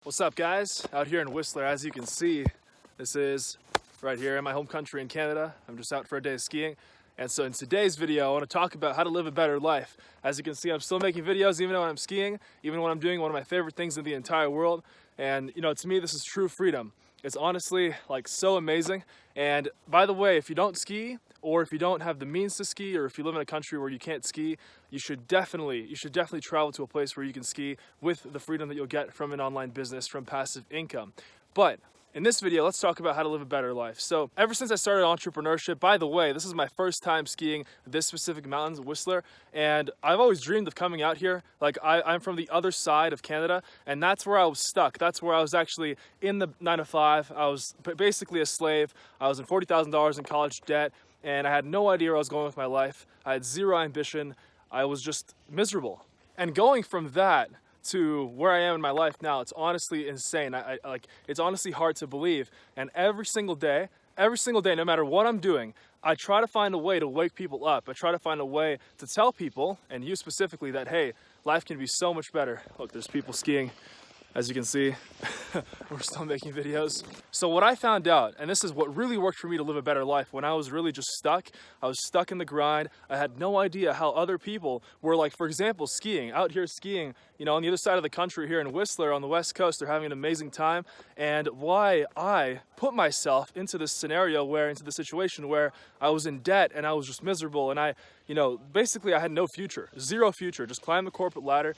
What's up, guys? Out here in Whistler, as you can see, this is right here in my home country in Canada. I'm just out for a day of skiing. And so in today's video, I want to talk about how to live a better life. As you can see, I'm still making videos even when I'm skiing, even when I'm doing one of my favorite things in the entire world. And to me, this is true freedom. It's honestly like so amazing. And by the way, if you don't ski, or if you don't have the means to ski, or if you live in a country where you can't ski, you should definitely travel to a place where you can ski with the freedom that you'll get from an online business, from passive income. But in this video, let's talk about how to live a better life. So ever since I started entrepreneurship, by the way, this is my first time skiing this specific mountains, Whistler, and I've always dreamed of coming out here. Like I'm from the other side of Canada, and that's where I was stuck. That's where I was actually in the 9-to-5. I was basically a slave. I was in $40,000 in college debt, and I had no idea where I was going with my life. I had zero ambition. I was just miserable. And going from that to where I am in my life now, it's honestly insane. It's honestly hard to believe. And every single day, no matter what I'm doing, I try to find a way to wake people up. I try to find a way to tell people, and you specifically, that hey, life can be so much better. Look, there's people skiing, as you can see. We're still making videos. So what I found out, and this is what really worked for me to live a better life, when I was really just stuck, I was stuck in the grind. I had no idea how other people were, like, for example, skiing, out here skiing, on the other side of the country here in Whistler on the West Coast. They're having an amazing time. And why I put myself into this scenario into the situation where I was in debt and I was just miserable. And basically I had no future, zero future, just climb the corporate ladder,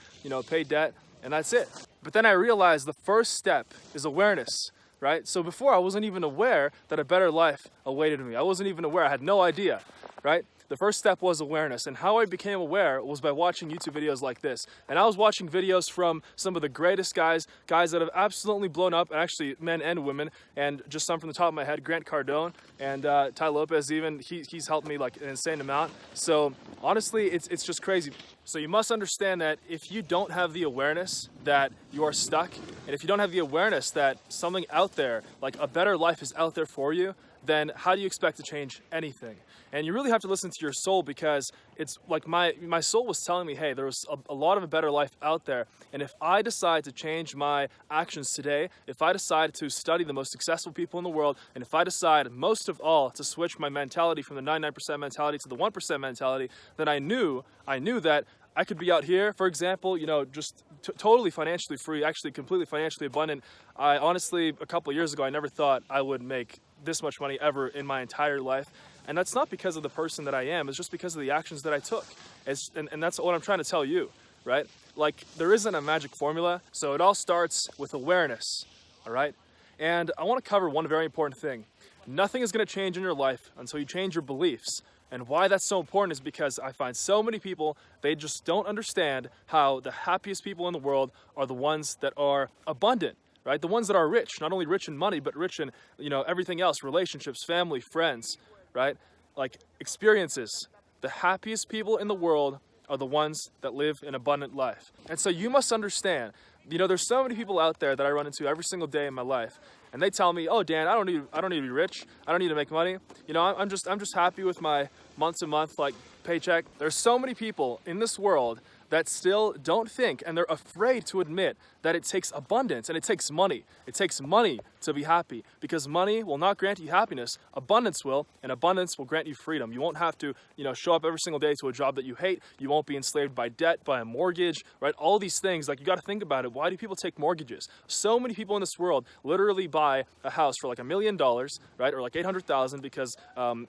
pay debt, and that's it. But then I realized the first step is awareness, right? So before, I wasn't even aware that a better life awaited me. I wasn't even aware. I had no idea, right? The first step was awareness. And how I became aware was by watching YouTube videos like this. And I was watching videos from some of the greatest guys that have absolutely blown up, and actually men and women, and just some from the top of my head, Grant Cardone and Ty Lopez even, he's helped me like an insane amount. So honestly, it's just crazy. So you must understand that if you don't have the awareness that you are stuck, and if you don't have the awareness that something out there, like a better life is out there for you, then how do you expect to change anything? And you really have to listen to your soul, because it's like my soul was telling me, hey, there was a lot of a better life out there. And if I decide to change my actions today, if I decide to study the most successful people in the world, and if I decide most of all to switch my mentality from the 99% mentality to the 1% mentality, then I knew that I could be out here, for example, just totally financially free, actually completely financially abundant. I honestly, a couple of years ago, I never thought I would make this much money ever in my entire life. And that's not because of the person that I am, it's just because of the actions that I took. And that's what I'm trying to tell you, right? Like, there isn't a magic formula, so it all starts with awareness, all right? And I want to cover one very important thing. Nothing is going to change in your life until you change your beliefs. And why that's so important is because I find so many people, they just don't understand how the happiest people in the world are the ones that are abundant, right? The ones that are rich, not only rich in money, but rich in, everything else, relationships, family, friends, right? Like experiences. The happiest people in the world are the ones that live an abundant life. And so you must understand, there's so many people out there that I run into every single day in my life, and they tell me, oh, Dan, I don't need to be rich. I don't need to make money. I'm just happy with my month-to-month paycheck. There's so many people in this world that still don't think, and they're afraid to admit that it takes abundance and it takes money. It takes money to be happy, because money will not grant you happiness. Abundance will, and abundance will grant you freedom. You won't have to, show up every single day to a job that you hate. You won't be enslaved by debt, by a mortgage, right? All these things, you got to think about it. Why do people take mortgages? So many people in this world literally buy a house for $1 million, right? Or $800,000, because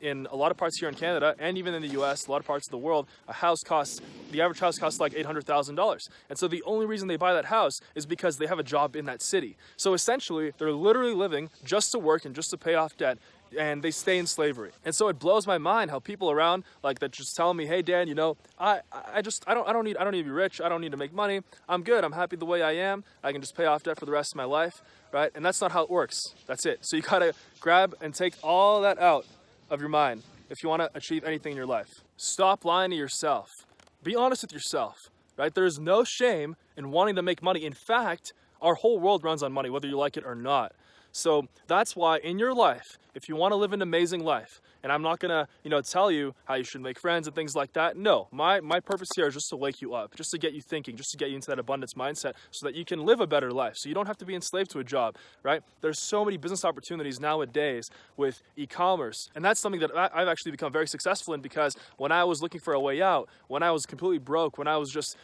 in a lot of parts here in Canada, and even in the US, a lot of parts of the world, the average house costs like $800,000. And so the only reason they buy that house is because they have a job in that city. So essentially, they're literally living just to work and just to pay off debt, and they stay in slavery. And so it blows my mind how people around that just tell me, hey Dan, I don't need to be rich. I don't need to make money. I'm good. I'm happy the way I am. I can just pay off debt for the rest of my life, right? And that's not how it works. That's it. So you gotta grab and take all that out of your mind if you want to achieve anything in your life. Stop lying to yourself. Be honest with yourself, right? There's no shame in wanting to make money. In fact, our whole world runs on money, whether you like it or not. So that's why in your life, if you want to live an amazing life, and I'm not gonna, tell you how you should make friends and things like that. No, my purpose here is just to wake you up, just to get you thinking, just to get you into that abundance mindset so that you can live a better life. So you don't have to be enslaved to a job, right? There's so many business opportunities nowadays with e-commerce. And that's something that I've actually become very successful in, because when I was looking for a way out, when I was completely broke, when I was just,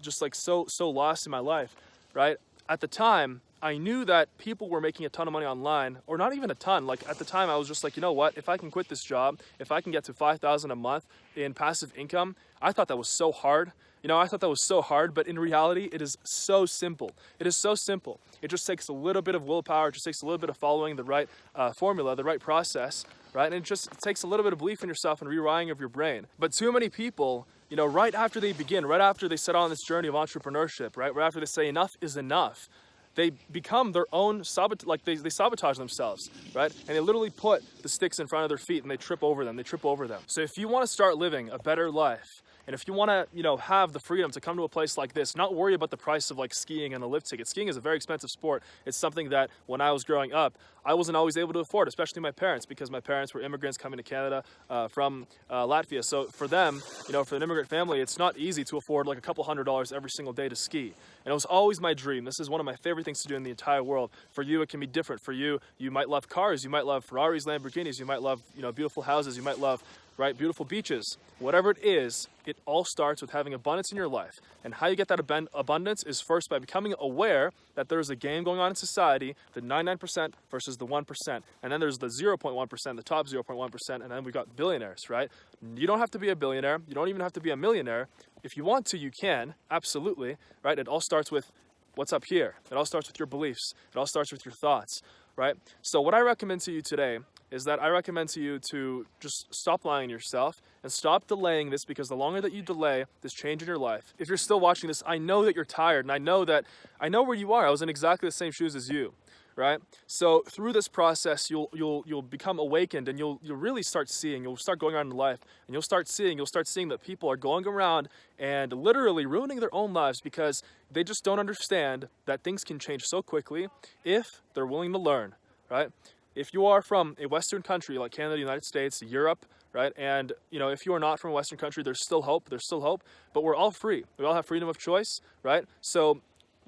just like so lost in my life, right? At the time, I knew that people were making a ton of money online, or not even a ton. Like at the time, I was just like, you know what? If I can quit this job, if I can get to $5,000 a month in passive income, I thought that was so hard. I thought that was so hard, but in reality, it is so simple. It is so simple. It just takes a little bit of willpower. It just takes a little bit of following the right formula, the right process, right? And it takes a little bit of belief in yourself and rewiring of your brain. But too many people, right after they begin, right after they set on this journey of entrepreneurship, right after they say enough is enough, they become their own they sabotage themselves, right? And they literally put the sticks in front of their feet and they trip over them. So if you want to start living a better life, and if you want to, have the freedom to come to a place like this, not worry about the price of like skiing and the lift ticket. Skiing is a very expensive sport. It's something that when I was growing up, I wasn't always able to afford, especially my parents, because my parents were immigrants coming to Canada from Latvia. So for them, for an immigrant family, it's not easy to afford like a couple $100s every single day to ski. And it was always my dream. This is one of my favorite things to do in the entire world. For you, it can be different. For you, you might love cars. You might love Ferraris, Lamborghinis. You might love, beautiful houses. You might love, beautiful beaches. Whatever it is, it all starts with having abundance in your life. And how you get that abundance is first by becoming aware that there's a game going on in society, the 99% versus the 1%. And then there's the 0.1%, the top 0.1%, and then we've got billionaires, right? You don't have to be a billionaire. You don't even have to be a millionaire. If you want to, you can, absolutely, right? It all starts with what's up here. It all starts with your beliefs. It all starts with your thoughts, right? So what I recommend to you today is that I recommend to you to just stop lying to yourself and stop delaying this, because the longer that you delay this change in your life, if you're still watching this, I know that you're tired, and I know where you are. I was in exactly the same shoes as you, right? So through this process, you'll become awakened, and you'll really start seeing. You'll start going around in life, and you'll start seeing that people are going around and literally ruining their own lives because they just don't understand that things can change so quickly if they're willing to learn, right? If you are from a Western country like Canada, United States, Europe, right? And, if you are not from a Western country, there's still hope, but we're all free. We all have freedom of choice, right? So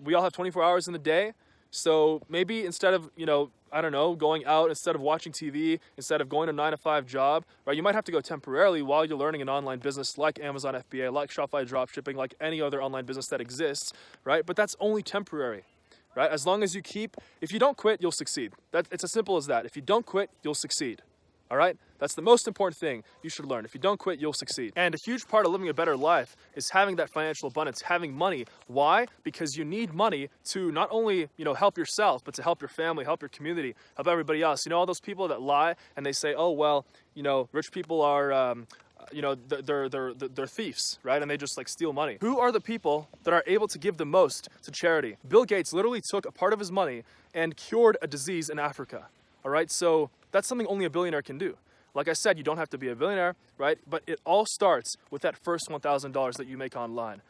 we all have 24 hours in the day. So maybe instead of, going out, instead of watching TV, instead of going to a 9-to-5 job, right? You might have to go temporarily while you're learning an online business like Amazon FBA, like Shopify dropshipping, like any other online business that exists, right? But that's only temporary. Right? As long as if you don't quit, you'll succeed. It's as simple as that. If you don't quit, you'll succeed. All right? That's the most important thing you should learn. If you don't quit, you'll succeed. And a huge part of living a better life is having that financial abundance, having money. Why? Because you need money to not only, help yourself, but to help your family, help your community, help everybody else. All those people that lie and they say, oh, well, rich people are, they're thieves, right? And they just steal money. Who are the people that are able to give the most to charity? Bill Gates literally took a part of his money and cured a disease in Africa. All right, so that's something only a billionaire can do. Like I said, you don't have to be a billionaire, right? But it all starts with that first $1,000 that you make online.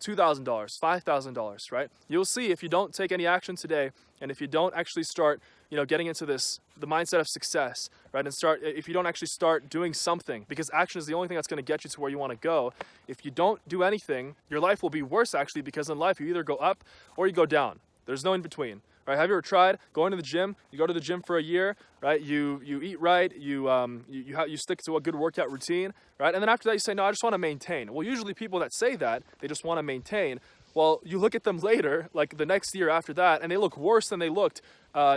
$2,000, $5,000, right? You'll see if you don't take any action today, and if you don't actually start, getting into the mindset of success, right? And if you don't actually start doing something, because action is the only thing that's going to get you to where you want to go. If you don't do anything, your life will be worse actually, because in life you either go up or you go down. There's no in between. Right? Have you ever tried going to the gym? You go to the gym for a year, right? You eat right, you stick to a good workout routine, right? And then after that you say, no, I just want to maintain. Well, usually people that say that, they just want to maintain. Well, you look at them later, like the next year after that, and they look worse than they looked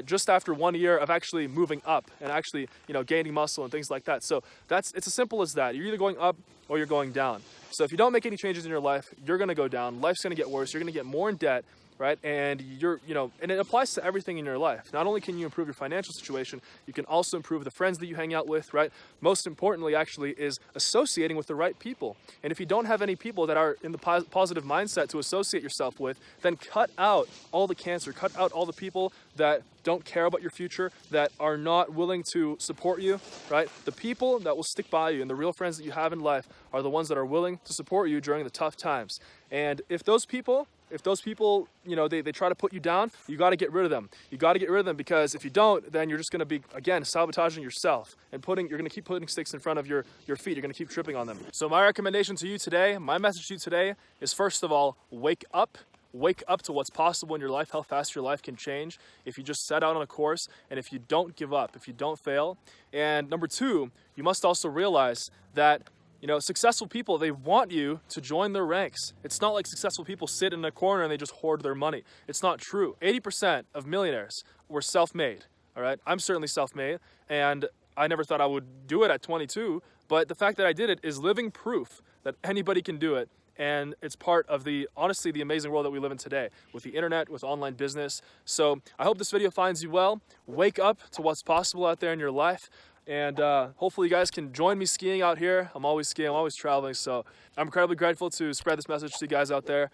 just after 1 year of actually moving up and actually, gaining muscle and things like that. So it's as simple as that. You're either going up or you're going down. So if you don't make any changes in your life, you're going to go down. Life's going to get worse. You're going to get more in debt. Right? And and it applies to everything in your life. Not only can you improve your financial situation, you can also improve the friends that you hang out with, right? Most importantly, actually, is associating with the right people. And if you don't have any people that are in the positive mindset to associate yourself with, then cut out all the cancer, cut out all the people that don't care about your future, that are not willing to support you, right? The people that will stick by you and the real friends that you have in life are the ones that are willing to support you during the tough times. And if those people, if those people, you know, they try to put you down, you got to get rid of them. You got to get rid of them, because if you don't, then you're just going to be, again, sabotaging yourself and you're going to keep putting sticks in front of your feet. You're going to keep tripping on them. So my recommendation to you today, my message to you today is, first of all, wake up. Wake up to what's possible in your life, how fast your life can change if you just set out on a course and if you don't give up, if you don't fail. And number two, you must also realize that, you know, successful people, they want you to join their ranks. It's not like successful people sit in a corner and they just hoard their money. It's not true. 80% of millionaires were self-made, all right? I'm certainly self-made, and I never thought I would do it at 22, but the fact that I did it is living proof that anybody can do it. And it's part of honestly, the amazing world that we live in today with the internet, with online business. So I hope this video finds you well. Wake up to what's possible out there in your life. And hopefully you guys can join me skiing out here. I'm always skiing, I'm always traveling. So I'm incredibly grateful to spread this message to you guys out there.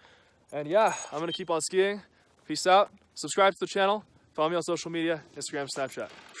And yeah, I'm gonna keep on skiing. Peace out. Subscribe to the channel. Follow me on social media, Instagram, Snapchat.